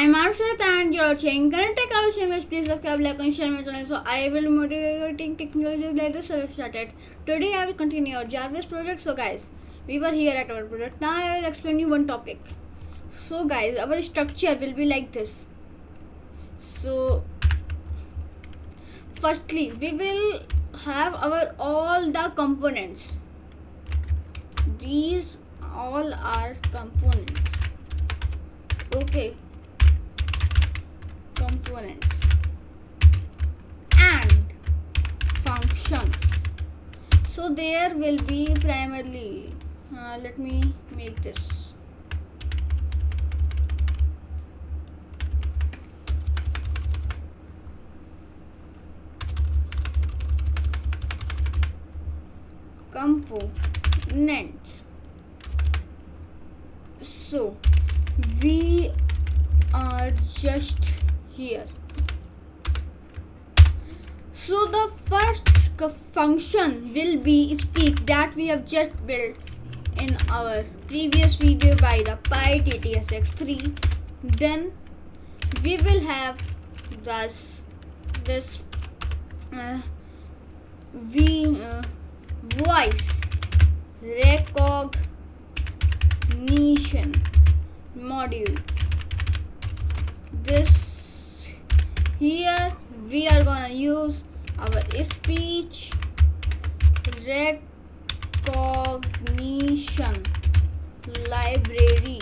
I'm Arshad and you're watching Current Tech Hours English. Please subscribe, like and share my channel so I will motivating technology like this. So let's start it. Today I will continue our Jarvis project. So guys, we were here at our project. Now I will explain you one topic. So guys, our structure will be like this. So firstly, we will have our all the components. These all are components. Okay, components and functions. So there will be primarily let me make this components. So we are just here. So the first function will be speak that we have just built in our previous video by the PyTTSX3. Then we will have this voice recognition module. This here we are gonna use our speech recognition library.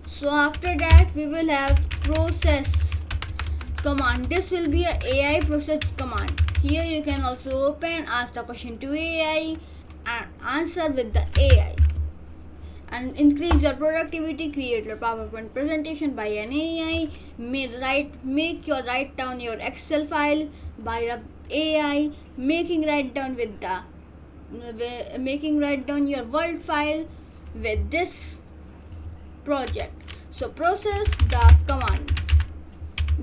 So after that we will have process command. This will be a AI process command. Here you can also open, ask the question to AI and answer with the AI. And increase your productivity, create your PowerPoint presentation by an AI, make your write down your Excel file by the AI, making write down your Word file with this project. So process the command.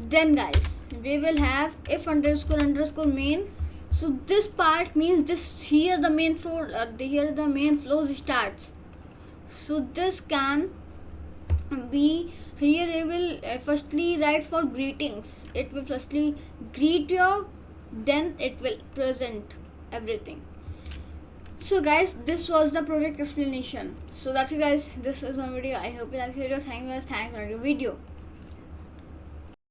Then guys, we will have if __ main. So this part means this here the main flow starts. So this can be here. It will firstly write for greetings. It will firstly greet you, then it will present everything. So guys, this was the project explanation. So that's it guys. This is my video. I hope you liked it. Thank you guys. Thanks for the video.